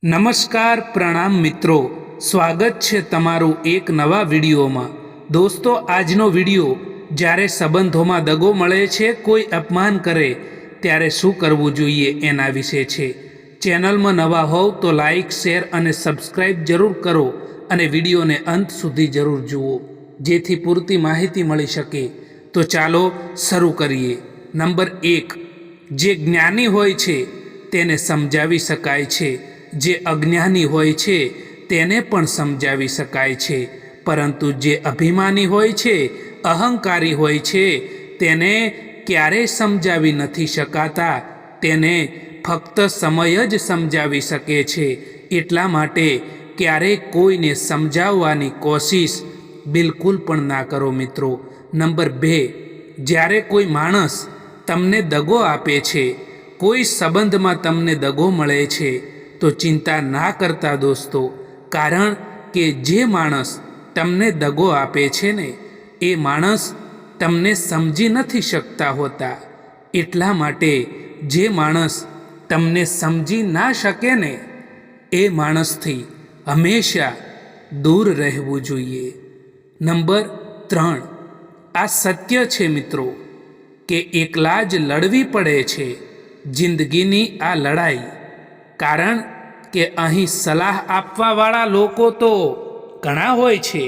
નમસ્કાર પ્રણામ મિત્રો, સ્વાગત છે તમારું એક નવા વિડીયોમાં। દોસ્તો, આજનો વિડીયો જ્યારે સંબંધોમાં દગો મળે છે, કોઈ અપમાન કરે ત્યારે શું કરવું જોઈએ એના વિશે છે। ચેનલમાં નવા હોવ તો લાઈક, શેર અને સબસ્ક્રાઈબ જરૂર કરો અને વિડીયોને અંત સુધી જરૂર જુઓ જેથી પૂરતી માહિતી મળી શકે। તો ચાલો શરૂ કરીએ। નંબર 1, જે જ્ઞાની હોય છે તેને સમજાવી શકાય છે, જે અજ્ઞાની હોય છે તેને પણ સમજાવી શકાય છે, પરંતુ જે અભિમાની હોય છે, અહંકારી હોય છે, તેને ક્યારેય સમજાવી નથી શકાતા। તેને ફક્ત સમય જ સમજાવી શકે છે। એટલા માટે ક્યારેય કોઈને સમજાવવાની કોશિશ બિલકુલ પણ ના કરો મિત્રો। નંબર 2, જ્યારે કોઈ માણસ તમને દગો આપે છે, કોઈ સંબંધમાં તમને દગો મળે છે, તો ચિંતા ના કરતા દોસ્તો, કારણ કે જે માણસ તમને દગો આપે છે ને એ માણસ તમને સમજી નથી શકતા હોતા। એટલા માટે જે માણસ તમને સમજી ના શકે ને એ માણસથી હંમેશા દૂર રહેવું જોઈએ। નંબર 3, આ સત્ય છે મિત્રો કે એકલા જ લડવી પડે છે જિંદગીની આ લડાઈ, કારણ કે અહીં સલાહ આપવાવાળા લોકો તો ઘણા હોય છે,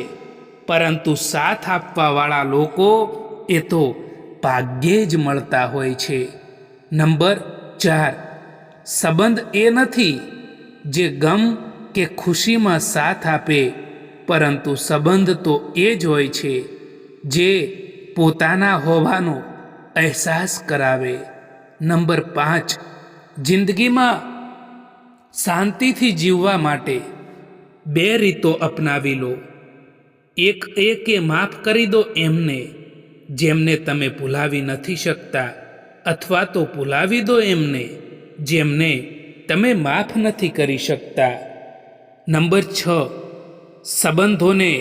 પરંતુ સાથ આપવાવાળા લોકો એ તો ભાગ્યે જ મળતા હોય છે। નંબર 4, સંબંધ એ નથી જે ગમ કે ખુશીમાં સાથ આપે, પરંતુ સંબંધ તો એ જ હોય છે જે પોતાના હોવાનો અહેસાસ કરાવે। નંબર 5, જિંદગીમાં શાંતિથી જીવવા માટે 2 રીતો અપનાવી લો। એક એ કે માફ કરી દો એમને જેમને તમે ભૂલાવી નથી શકતા, અથવા તો ભૂલાવી દો એમને જેમને તમે માફ નથી કરી શકતા। નંબર 6, સંબંધોને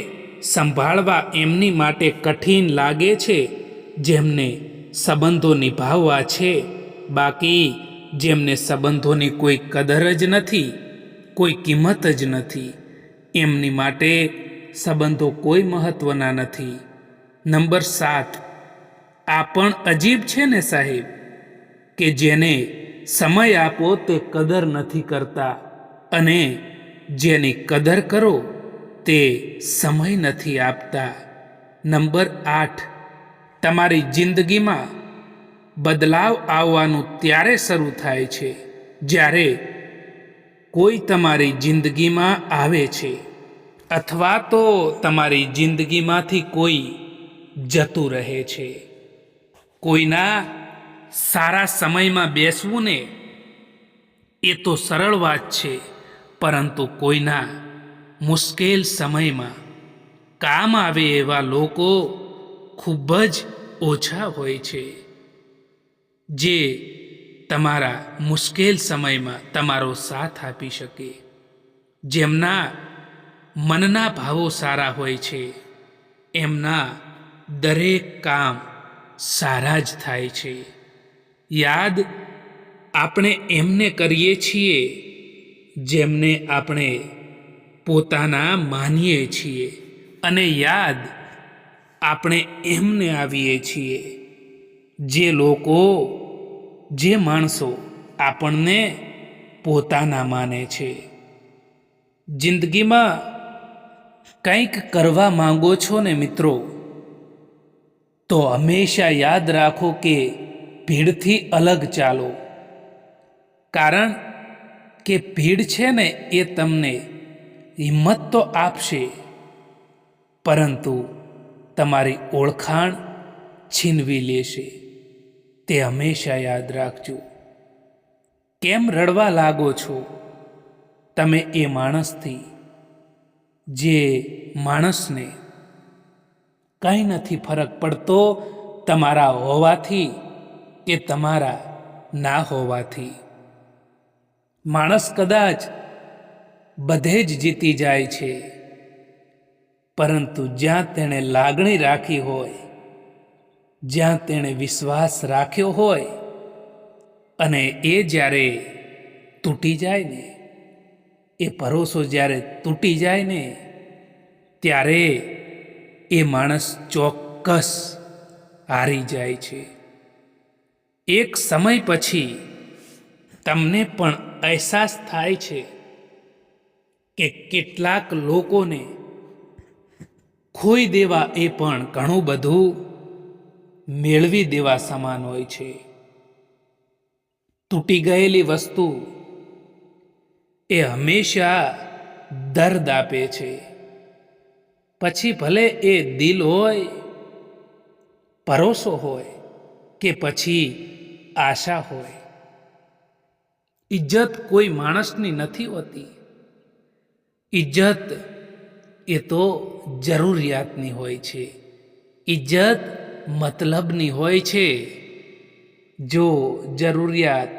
સંભાળવા એમની માટે કઠિન લાગે છે જેમને સંબંધો નિભાવવા છે, બાકી જેમને સંબંધોની કોઈ કદર જ નથી, કોઈ કિંમત જ નથી, એમની માટે સંબંધો કોઈ મહત્વના નથી। નંબર 7, આ પણ અજીબ છે ને સાહેબ કે જેને સમય આપો તે કદર નથી કરતા, અને જેની કદર કરો તે સમય નથી આપતા। નંબર 8, તમારી જિંદગીમાં બદલાવ આવવાનું ત્યારે શરૂ થાય છે જ્યારે કોઈ તમારી જિંદગીમાં આવે છે, અથવા તો તમારી જિંદગીમાંથી કોઈ જતું રહે છે। કોઈના સારા સમયમાં બેસવું ને એ તો સરળ વાત છે, પરંતુ કોઈના મુશ્કેલ સમયમાં કામ આવે એવા લોકો ખૂબ જ ઓછા હોય છે, જે તમારા મુશ્કેલ સમયમાં તમારો સાથ આપી શકે। જેમના મનના ભાવો સારા હોય છે એમના દરેક કામ સારા જ થાય છે। યાદ આપણે એમને કરીએ છીએ જેમને આપણે પોતાના માનીએ છીએ, અને યાદ આપણે એમને આવીએ છીએ જે લોકો, જે માણસો આપણને પોતાના માને છે। જિંદગીમાં કંઈક કરવા માંગો છો ને મિત્રો, તો હંમેશા યાદ રાખો કે ભીડથી અલગ ચાલો, કારણ કે ભીડ છે ને એ તમને હિંમત તો આપશે, પરંતુ તમારી ઓળખાણ છીનવી લેશે। તે હંમેશા યાદ રાખજો। કેમ રડવા લાગો છો તમે એ માણસથી, જે માણસને કંઈ નથી ફરક પડતો તમારા હોવાથી કે તમારા ના હોવાથી। માણસ કદાચ બધે જ જીતી જાય છે, પરંતુ જ્યાં તેણે લાગણી રાખી હોય, જ્યાં તેણે વિશ્વાસ રાખ્યો હોય, અને એ જ્યારે તૂટી જાય ને એ ભરોસો જ્યારે તૂટી જાય ને ત્યારે એ માણસ ચોક્કસ હારી જાય છે. એક સમય પછી તમને પણ અહેસાસ થાય છે કે કેટલાક લોકોને ખોઈ દેવા એ પણ ઘણું બધું મેળવી દેવા સમાન હોય છે. તૂટી ગયેલી વસ્તુ એ હંમેશા દર્દ આપે છે. પછી ભલે એ દિલ હોય, ભરોસો હોય કે પછી આશા હોય. ઇજ્જત કોઈ માણસની નથી હોતી. ઇજ્જત એ તો જરૂરિયાતની હોય છે. ઇજ્જત મતલબની હોય છે. જો જરૂરિયાત,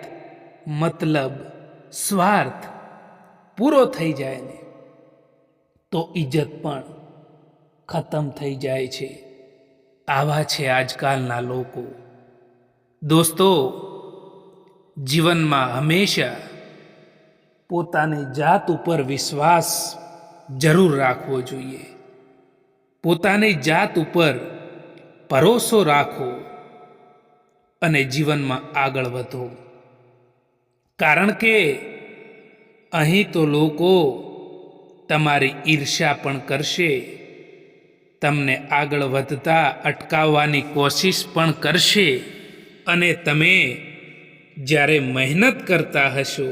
મતલબ, સ્વાર્થ પૂરો થઈ જાય ને તો ઇજ્જત પણ ખતમ થઈ જાય છે. આવા છે આજકાલના લોકો. દોસ્તો, જીવનમાં હંમેશા પોતાની જાત ઉપર વિશ્વાસ જરૂર રાખવો જોઈએ. પોતાની જાત ઉપર ભરોસો રાખો અને જીવનમાં આગળ વધો. કારણ કે અહીં તો લોકો તમારી ઈર્ષ્યા પણ કરશે, તમને આગળ વધતા અટકાવવાની કોશિશ પણ કરશે, અને તમે જ્યારે મહેનત કરતા હશો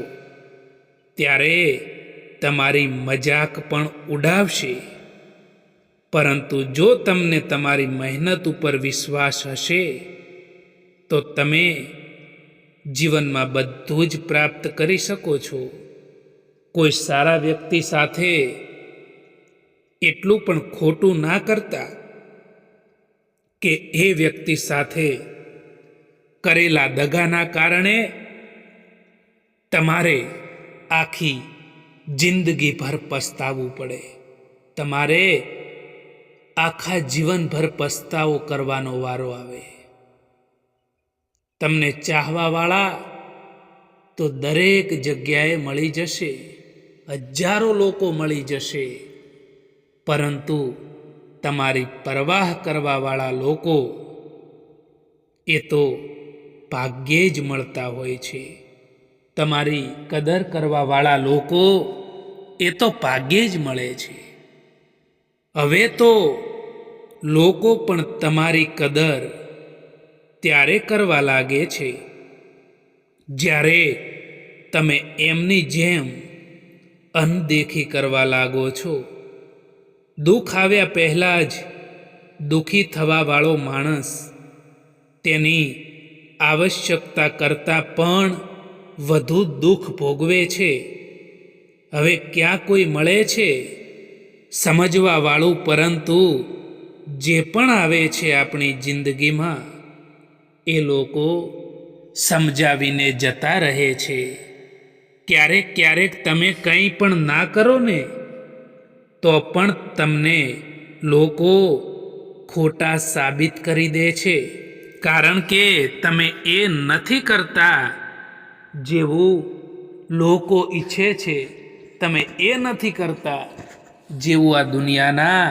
ત્યારે તમારી મજાક પણ ઉડાવશે. પરંતુ જો તમને તમારી મહેનત ઉપર વિશ્વાસ હશે તો તમે જીવનમાં બધું જ પ્રાપ્ત કરી શકો છો. કોઈ સારા વ્યક્તિ સાથે એટલું પણ ખોટું ના કરતા કે એ વ્યક્તિ સાથે કરેલા દગાના કારણે તમારે આખી જિંદગીભર પસ્તાવવું પડે. તમારે આખા જીવનભર પસ્તાવો કરવાનો વારો આવે. તમને ચાહવાવાળા તો દરેક જગ્યાએ મળી જશે, હજારો લોકો મળી જશે, પરંતુ તમારી પરવાહ કરવાવાળા લોકો એ તો ભાગ્યે જ મળતા હોય છે. તમારી કદર કરવાવાળા લોકો એ તો ભાગ્યે જ મળે છે. હવે તો લોકો પણ તમારી કદર ત્યારે કરવા લાગે છે જ્યારે તમે એમની જેમ અનદેખી કરવા લાગો છો. દુઃખ આવ્યા પહેલાં જ દુઃખી થવાવાળો માણસ તેની આવશ્યકતા કરતાં પણ વધુ દુઃખ ભોગવે છે. હવે ક્યાં કોઈ મળે છે સમજવાવાળું? પરંતુ જે પણ આવે છે આપણી જિંદગીમાં એ લોકો સમજાવીને જતા રહે છે. ક્યારેક ક્યારેક તમે કંઈ પણ ના કરો ને તો પણ તમને લોકો ખોટા સાબિત કરી દે છે. કારણ કે તમે એ નથી કરતા જેવું લોકો ઈચ્છે છે. તમે એ નથી કરતા જેવું આ દુનિયાના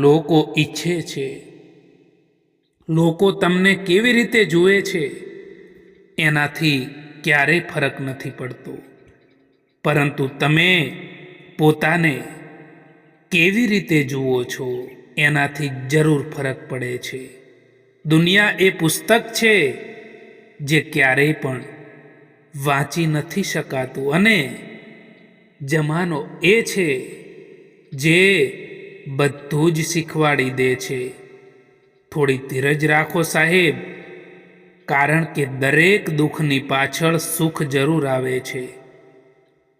લોકો ઈચ્છે છે. લોકો તમને કેવી રીતે જુએ છે એનાથી ક્યારેય ફરક નથી પડતો, પરંતુ તમે પોતાને કેવી રીતે જુઓ છો એનાથી જરૂર ફરક પડે છે. દુનિયા એ પુસ્તક છે જે ક્યારેય પણ વાંચી નથી શકાતું, અને જમાનો એ છે જે બધું જ શીખવાડી દે છે. થોડી ધીરજ રાખો સાહેબ, કારણ કે દરેક દુઃખની પાછળ સુખ જરૂર આવે છે.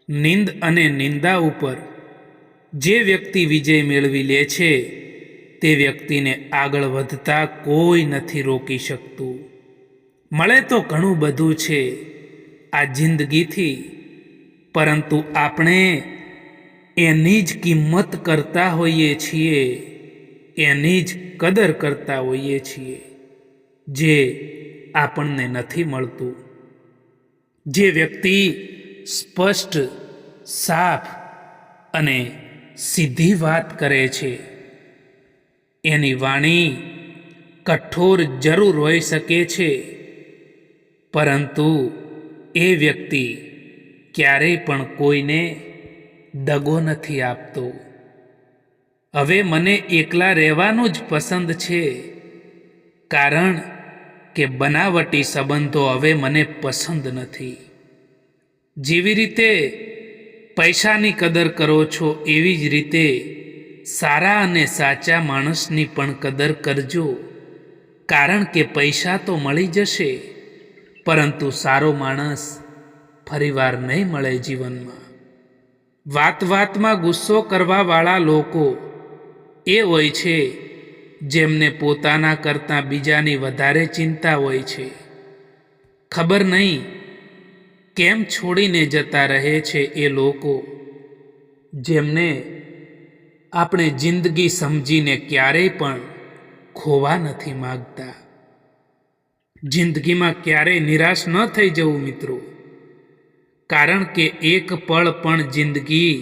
નિંદ અને નિંદા ઉપર જે વ્યક્તિ વિજય મેળવી લે છે તે વ્યક્તિને આગળ વધતા કોઈ નથી રોકી શકતું. મળે તો ઘણું બધું છે આ જિંદગીથી, પરંતુ આપણે એની જ કિંમત કરતા હોઈએ છીએ, એની જ કદર કરતા હોઈએ છીએ જે આપણને નથી મળતું. જે વ્યક્તિ સ્પષ્ટ સાફ અને સીધી વાત કરે છે. એની વાણી કઠોર જરૂર હોઈ શકે છે, પરંતુ એ વ્યક્તિ ક્યારેય પણ કોઈને દગો નથી આપતો. હવે મને એકલા રહેવાનું જ પસંદ છે, કારણ કે બનાવટી સંબંધો હવે મને પસંદ નથી. જેવી રીતે પૈસાની કદર કરો છો, એવી જ રીતે સારા અને સાચા માણસની પણ કદર કરજો. કારણ કે પૈસા તો મળી જશે, પરંતુ સારો માણસ ફરીવાર નહીં મળે જીવનમાં. વાત વાતમાં ગુસ્સો કરવાવાળા લોકો એ હોય છે જેમને પોતાના કરતાં બીજાની વધારે ચિંતા હોય છે. ખબર નહીં કેમ છોડીને જતા રહે છે એ લોકો, જેમને આપણે જિંદગી સમજીને ક્યારેય પણ ખોવા નથી માગતા. જિંદગીમાં ક્યારેય નિરાશ ન થઈ જવું મિત્રો, કારણ કે એક પળ પણ જિંદગી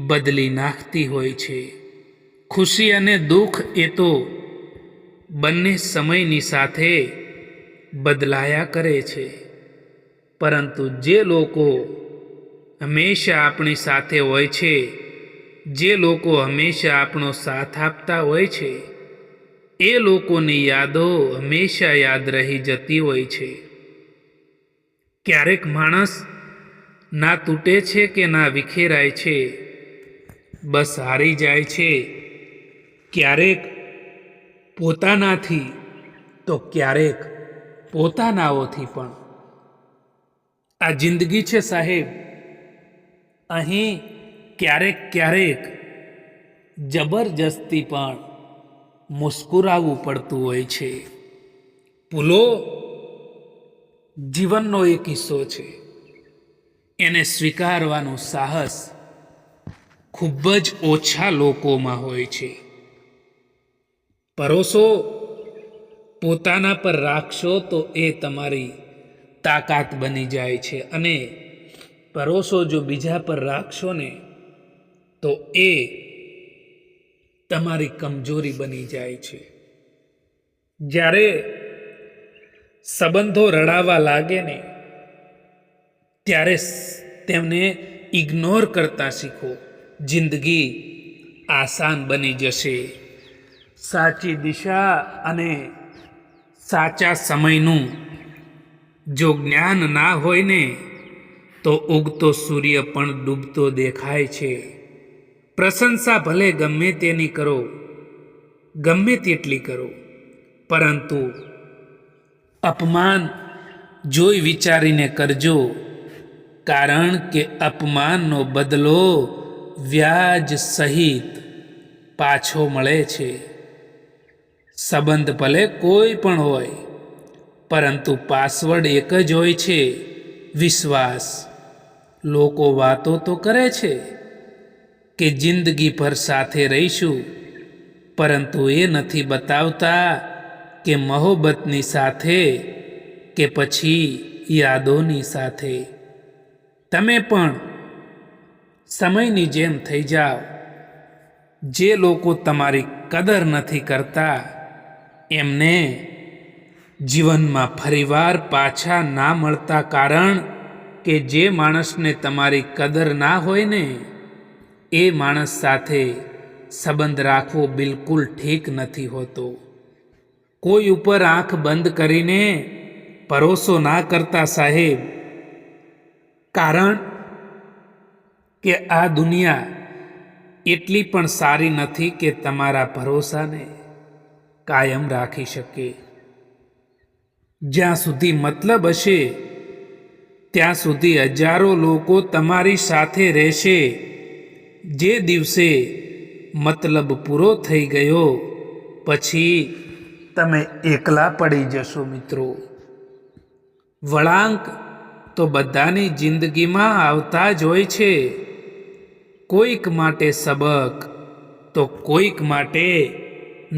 બદલી નાખતી હોય છે. ખુશી અને દુઃખ એ તો બંને સમયની સાથે બદલાયા કરે છે, પરંતુ જે લોકો હંમેશા આપણી સાથે હોય છે, જે લોકો હંમેશા આપણો સાથ આપતા હોય છે, એ લોકોની યાદો હંમેશા યાદ રહી જતી હોય છે. ક્યારેક માણસ ના તૂટે છે કે ના વિખેરાય છે, બસ હારી જાય છે. ક્યારેક પોતાનાથી તો ક્યારેક પોતાનાઓથી પણ. આ જિંદગી છે સાહેબ, અહીં ક્યારેક ક્યારેક જબરજસ્તી પણ મુસ્કુરાવવું પડતું હોય છે. ભૂલો જીવનનો એક હિસ્સો છે, એને સ્વીકારવાનું સાહસ ખૂબ જ ઓછા લોકોમાં હોય છે. ભરોસો પોતાના પર રાખશો તો એ તમારી તાકાત બની જાય છે, અને ભરોસો જો બીજા પર રાખશો ને તો એ તમારી કમજોરી બની જાય છે. જ્યારે સંબંધો રડાવા લાગે ને ત્યારે તેમને ઇગ્નોર કરતા શીખો. જિંદગી આસાન બની જશે. સાચી દિશા અને સાચા સમયનું જો જ્ઞાન ના હોય ને તો ઉગતો સૂર્ય પણ ડૂબતો દેખાય છે. પ્રશંસા ભલે ગમે તેની કરો, ગમે તેટલી કરો, પરંતુ અપમાન જોઈ વિચારીને કરજો, કારણ કે અપમાનનો બદલો વ્યાજ સહિત પાછો મળે છે. સંબંધ ભલે કોઈ પણ હોય, પરંતુ પાસવર્ડ એક જ હોય છે, વિશ્વાસ. લોકો વાતો તો કરે છે કે જિંદગી ભર સાથે રહીશું, પરંતુ એ નથી બતાવતા કે મોહબ્બતની સાથે કે પછી યાદોની સાથે. તમે પણ સમયની જેમ થઈ જાઓ. જે લોકો તમારી કદર નથી કરતા એમને જીવનમાં ફરીવાર પાછા ના મળતા, કારણ કે જે માણસને તમારી કદર ના હોય ને એ માણસ સાથે સંબંધ રાખવો બિલકુલ ઠીક નથી હોતો. કોઈ ઉપર આંખ બંધ કરીને ભરોસો ના કરતા સાહેબ, કારણ કે આ દુનિયા એટલી પણ સારી નથી કે તમારા ભરોસાને કાયમ રાખી શકે. જ્યાં સુધી મતલબ હશે ત્યાં સુધી હજારો લોકો તમારી સાથે રહેશે. જે દિવસે મતલબ પૂરો થઈ ગયો પછી તમે એકલા પડી જશો મિત્રો. વળાંક તો બધાની જિંદગીમાં આવતા જ હોય છે. કોઈક માટે સબક તો કોઈક માટે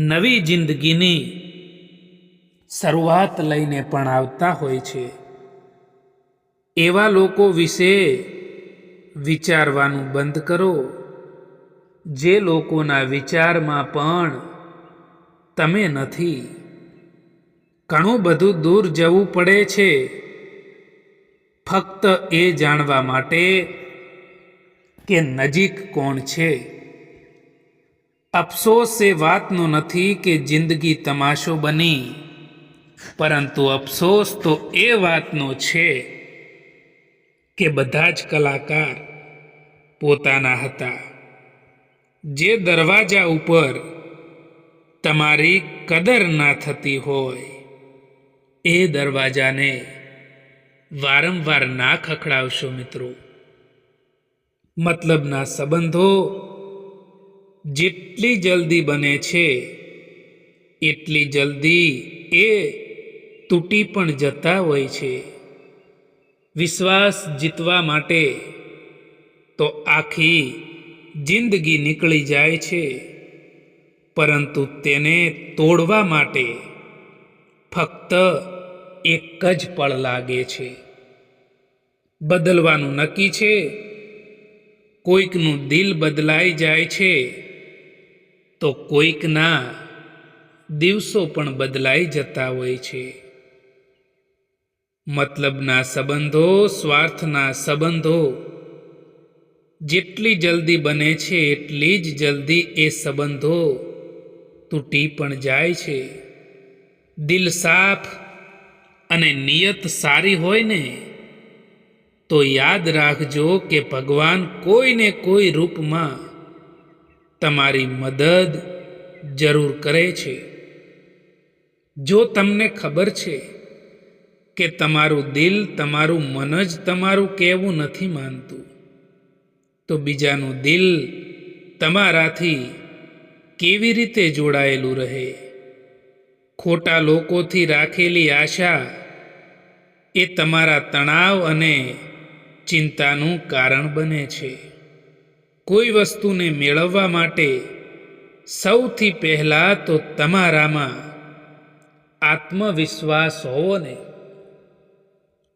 નવી જિંદગીની શરૂઆત લઈને પણ આવતા હોય છે. એવા લોકો વિશે વિચારવાનું બંધ કરો. જે લોકોના વિચારમાં પણ તમે નથી. ઘણું બધું દૂર જવું પડે છે ફક્ત એ જાણવા માટે કે નજીક કોણ છે. અફસોસ એ વાતનો નથી કે જિંદગી તમાશો બની, પરંતુ અફસોસ તો એ વાતનો છે કે બધા જ કલાકાર પોતાના હતા. જે દરવાજા ઉપર તમારી કદર ના થતી હોય એ દરવાજાને વારંવાર ના ખખડાવશો મિત્રો. મતલબના સંબંધો જેટલી જલ્દી બને છે એટલી જલ્દી એ તૂટી પણ જતા હોય છે. વિશ્વાસ જીતવા માટે તો આખી જિંદગી નીકળી જાય છે, પરંતુ તેને તોડવા માટે ફક્ત એક જ પળ લાગે છે. બદલવાનું નક્કી છે. કોઈકનું દિલ બદલાઈ જાય છે તો કોઈકના દિવસો પણ બદલાઈ જતા હોય છે. મતલબના સંબંધો, સ્વાર્થના સંબંધો જેટલી જલ્દી બને છે એટલી જ જલ્દી એ સંબંધો તૂટી પણ જાય છે. દિલ સાફ અને નિયત સારી હોય ને તો યાદ રાખજો કે ભગવાન કોઈને કોઈ રૂપમાં તમારી મદદ જરૂર કરે છે. જો તમને ખબર છે કે તમારું દિલ, તમારું મન જ તમારું કહેવું નથી માનતું, તો બીજાનું દિલ તમારાથી કેવી રીતે જોડાયેલું રહે? ખોટા લોકોથી રાખેલી આશા એ તમારા તણાવ અને ચિંતાનું કારણ બને છે. કોઈ વસ્તુને મેળવવા માટે સૌથી પહેલાં તો તમારામાં આત્મવિશ્વાસ હોવો ને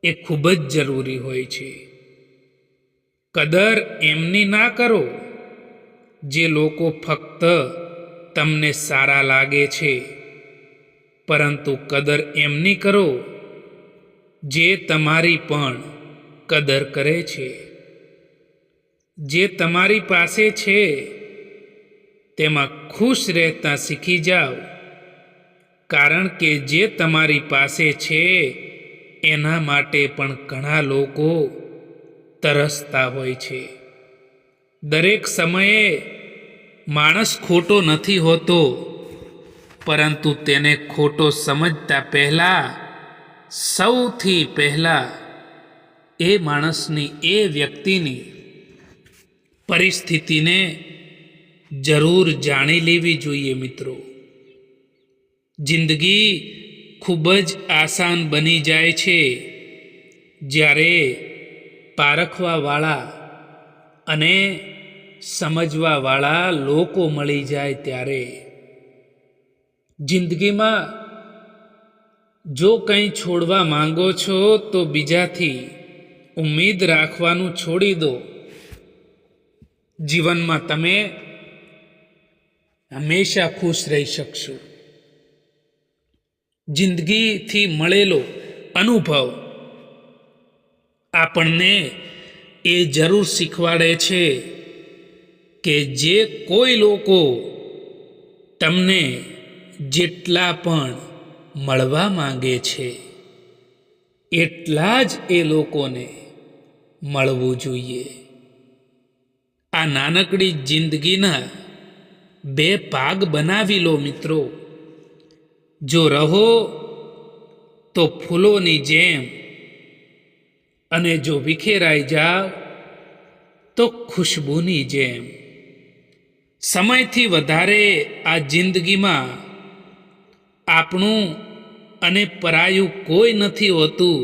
એ ખૂબ જ જરૂરી હોય છે. કદર એમની ના કરો જે લોકો ફક્ત તમને સારા લાગે છે, પરંતુ કદર એમની કરો જે તમારી પણ કદર કરે છે. જે તમારી પાસે છે તેમાં ખુશ રહેતા શીખી જાઓ, કારણ કે જે તમારી પાસે છે એના માટે પણ ઘણા લોકો તરસતા હોય છે. દરેક સમયે માણસ ખોટો નથી હોતો, પરંતુ તેને ખોટો સમજતા પહેલા સૌથી પહેલા એ માણસની, એ વ્યક્તિની પરિસ્થિતિને જરૂર જાણી લેવી જોઈએ મિત્રો. જિંદગી ખૂબ જ આસાન બની જાય છે જ્યારે પારખવાવાળા અને સમજવાવાળા લોકો મળી જાય ત્યારે. જિંદગીમાં જો કંઈ છોડવા માંગો છો તો બીજાથી ઉમ્મીદ રાખવાનું છોડી દો. જીવનમાં તમે હંમેશા ખુશ રહી શકશો. જિંદગીથી મળેલો અનુભવ આપણને એ જરૂર શીખવાડે છે કે જે કોઈ લોકો તમને જેટલા પણ મળવા માંગે છે એટલા જ એ લોકોને મળવું જોઈએ. આ નાનકડી જિંદગીના 2 ભાગ બનાવી લો મિત્રો. જો રહો તો ફૂલોની જેમ, અને જો વિખેરાઈ જાઓ તો ખુશ્બુની જેમ. સમયથી વધારે આ જિંદગીમાં આપણું અને પરાયું કોઈ નથી હોતું.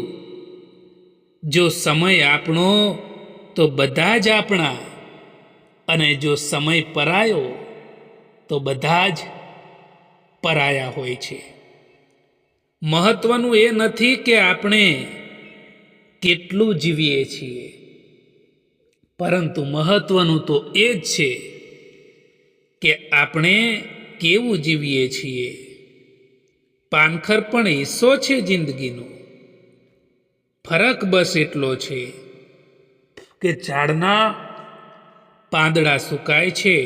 જો સમય આપણો તો બધા જ આપણા, અને જો સમય પરાયો તો બધા જ પરાયા હોય છે. મહત્વનું એ નથી કે આપણે કેટલું જીવીએ છીએ, પરંતુ મહત્વનું તો એ જ છે કે આપણે કેવું જીવીએ છીએ. પાનખર પણ હિસ્સો છે જિંદગીનો. ફરક બસ એટલો છે કે ઝાડના પાંદડા સુકાય છે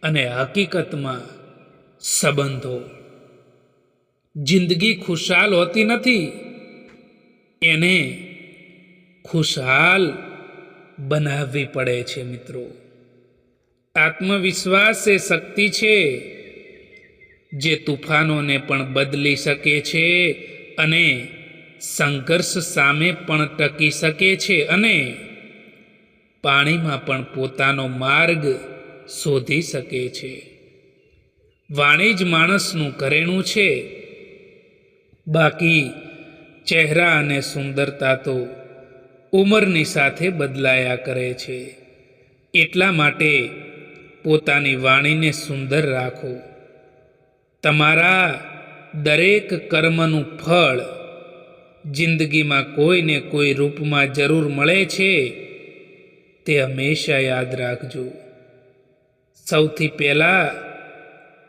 અને હકીકતમાં સંબંધો. જિંદગી ખુશહાલ હોતી નથી, એને ખુશહાલ બનાવવી પડે છે મિત્રો. આત્મવિશ્વાસ એ શક્તિ છે જે તુફાનોને પણ બદલી શકે છે અને સંઘર્ષ સામે પણ ટકી શકે છે અને પાણીમાં પણ પોતાનો માર્ગ શોધી શકે છે. વાણી જ માણસનું ઘરેણું છે, બાકી ચહેરા અને સુંદરતા તો ઉંમરની સાથે બદલાયા કરે છે. એટલા માટે પોતાની વાણીને સુંદર રાખો. તમારા દરેક કર્મનું ફળ જિંદગીમાં કોઈને કોઈ રૂપમાં જરૂર મળે છે, તે હંમેશા યાદ રાખજો. સૌથી પહેલાં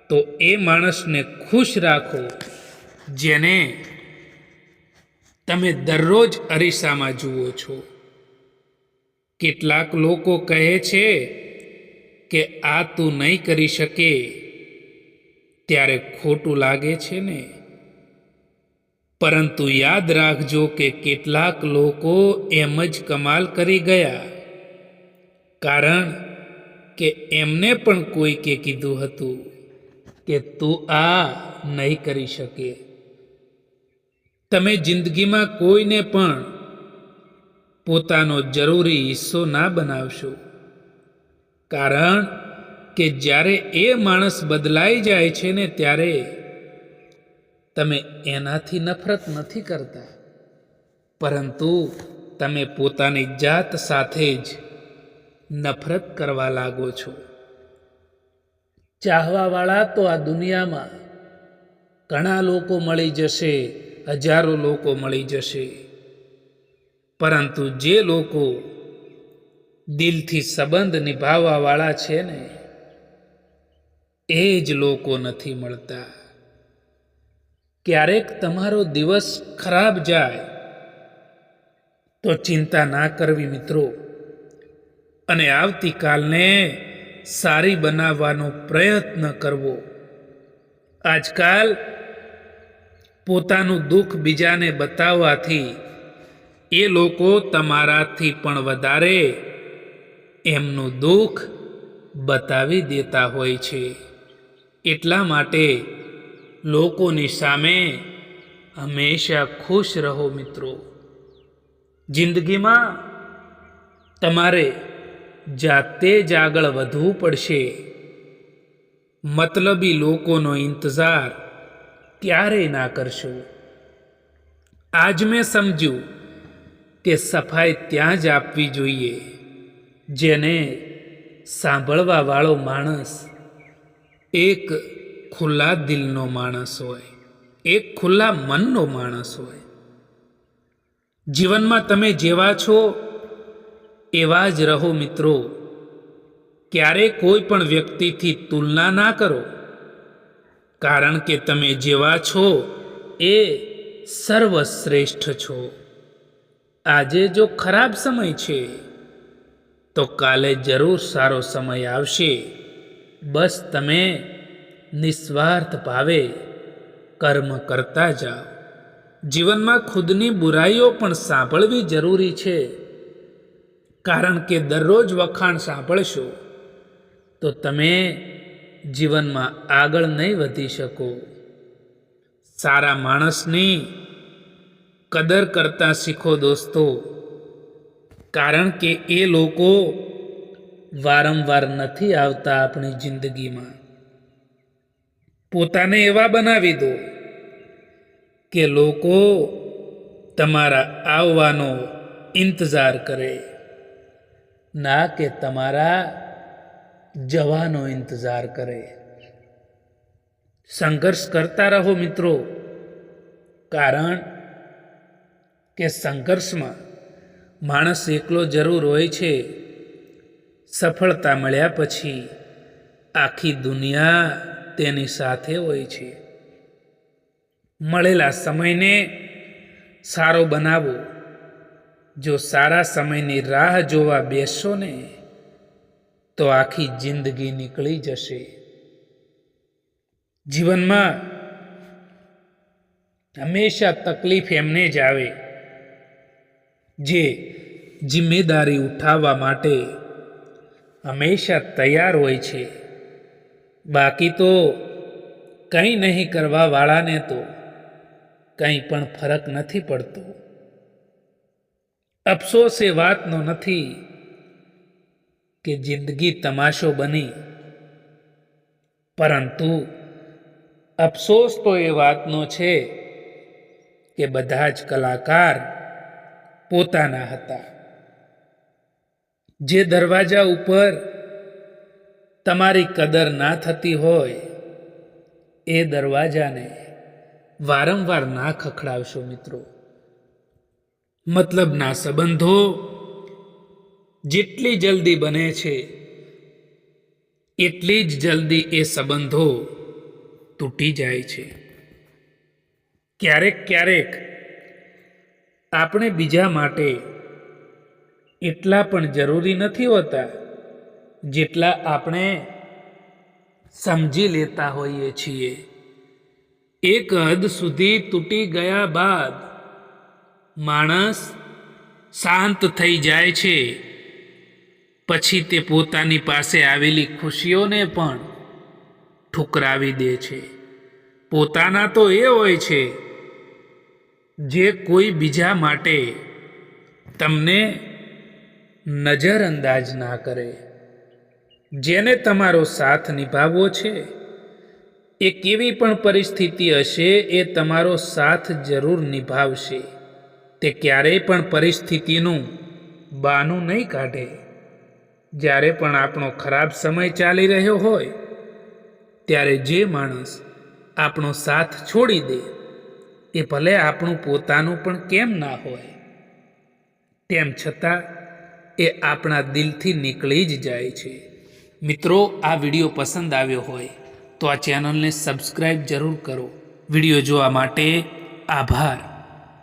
તો એ માણસને ખુશ રાખો જેને તમે દરરોજ અરીસામાં જુઓ છો. કેટલાક લોકો કહે છે કે આ તું નહીં કરી શકે, ત્યારે ખોટું લાગે છે ને. પરંતુ યાદ રાખજો કે કેટલાક લોકો એમ જ કમાલ કરી ગયા, કારણ કે એમને પણ કોઈકે કીધું હતું કે તું આ નહીં કરી શકે. તમે જિંદગીમાં કોઈને પણ પોતાનો જરૂરી હિસ્સો ના બનાવશો, કારણ કે જ્યારે એ માણસ બદલાઈ જાય છે ને ત્યારે તમે એનાથી નફરત નથી કરતા, પરંતુ તમે પોતાની જાત સાથે જ નફરત કરવા લાગો છો. ચાહવાવાળા તો આ દુનિયામાં ઘણા લોકો મળી જશે, હજારો લોકો મળી જશે, પરંતુ જે લોકો દિલથી સંબંધ નિભાવવાવાળા છે ને, એ જ લોકો નથી મળતા. ક્યારેક તમારો દિવસ ખરાબ જાય તો ચિંતા ના કરવી મિત્રો, અને આવતીકાલને સારી બનાવવાનો પ્રયત્ન કરવો. આજકાલ પોતાનું દુઃખ બીજાને બતાવવાથી એ લોકો તમારાથી પણ વધારે એમનું દુઃખ બતાવી દેતા હોય છે. એટલા માટે લોકોની સામે હંમેશા ખુશ રહો મિત્રો. જિંદગીમાં તમારે જાતે જ આગળ વધવું પડશે. મતલબી લોકોનો ઇંતજાર ક્યારેય ના કરશો. આજ મેં સમજ્યું કે સફાઈ ત્યાં જ આપવી જોઈએ જેને સાંભળવા વાળો માણસ એક ખુલ્લા દિલનો માણસ હોય, એક ખુલ્લા મનનો માણસ હોય. જીવનમાં તમે જેવા છો એવા જ રહો મિત્રો. ક્યારેય કોઈ પણ વ્યક્તિથી તુલના ના કરો, કારણ કે તમે જેવા છો એ સર્વશ્રેષ્ઠ છો. આજે જો ખરાબ સમય છે તો કાલે જરૂર સારો સમય આવશે. બસ તમે નિસ્વાર્થ ભાવે કર્મ કરતા જાઓ. જીવનમાં ખુદની બુરાઈઓ પણ સાંભળવી જરૂરી છે, કારણ કે દરરોજ વખાણ સાંભળશો તો તમે જીવનમાં આગળ નહીં વધી શકો. સારા માણસની કદર કરતા શીખો દોસ્તો, કારણ કે એ લોકો વારંવાર નથી આવતા આપણી જિંદગીમાં. પોતાને એવા બનાવી દો કે લોકો તમારા આવવાનો ઇંતજાર કરે, ના કે તમારા જવાનો ઇંતજાર કરે. સંઘર્ષ કરતા રહો મિત્રો, કારણ કે સંઘર્ષમાં માણસ એકલો જરૂર હોય છે, સફળતા મળ્યા પછી આખી દુનિયા તેની સાથે હોય છે. મળેલા સમયને સારો બનાવો. જો સારા સમયની રાહ જોવા બેસો ને તો આખી જિંદગી નીકળી જશે. જીવનમાં હંમેશા તકલીફ એમને જ આવે જે જિમ્મેદારી ઉઠાવવા માટે હંમેશા તૈયાર હોય છે. બાકી તો કંઈ નહીં કરવા વાળાને તો કંઈ પણ ફરક નથી પડતો. અફસોસ એ વાતનો નથી કે જિંદગી તમાશો બની, પરંતુ અફસોસ તો એ વાતનો છે કે બધા જ કલાકાર પોતાના હતા. જે દરવાજા ઉપર તમારી કદર ના થતી હોય એ દરવાજાને વારંવાર ના ખખડાવશો મિત્રો. મતલબના સંબંધો જેટલી જલ્દી બને છે એટલી જ જલ્દી એ સંબંધો તૂટી જાય છે. ક્યારેક ક્યારેક આપણે બીજા માટે એટલા પણ જરૂરી નથી હોતા જેટલા આપણે સમજી લેતા હોઈએ છીએ. એક હદ સુધી તૂટી ગયા બાદ માણસ શાંત થઈ જાય છે. પછી તે પોતાની પાસે આવેલી ખુશીઓને પણ ઠુકરાવી દે છે. પોતાના તો એ હોય છે જે કોઈ બીજા માટે તમને નજરઅંદાજ ના કરે. જેને તમારો સાથ નિભાવવો છે એ કેવી પણ પરિસ્થિતિ હશે એ તમારો સાથ જરૂર નિભાવશે. તે ક્યારેય પણ પરિસ્થિતિનું બહાનું નહીં કાઢે. જ્યારે પણ આપણો ખરાબ સમય ચાલી રહ્યો હોય ત્યારે જે માણસ આપણો સાથ છોડી દે એ ભલે આપણું પોતાનું પણ કેમ ના હોય, તેમ છતાં એ આપણા દિલથી નીકળી જ જાય છે. મિત્રો, આ વિડીયો પસંદ આવ્યો હોય તો આ ચેનલને સબસ્ક્રાઈબ જરૂર કરો. વિડીયો જોવા માટે આભાર.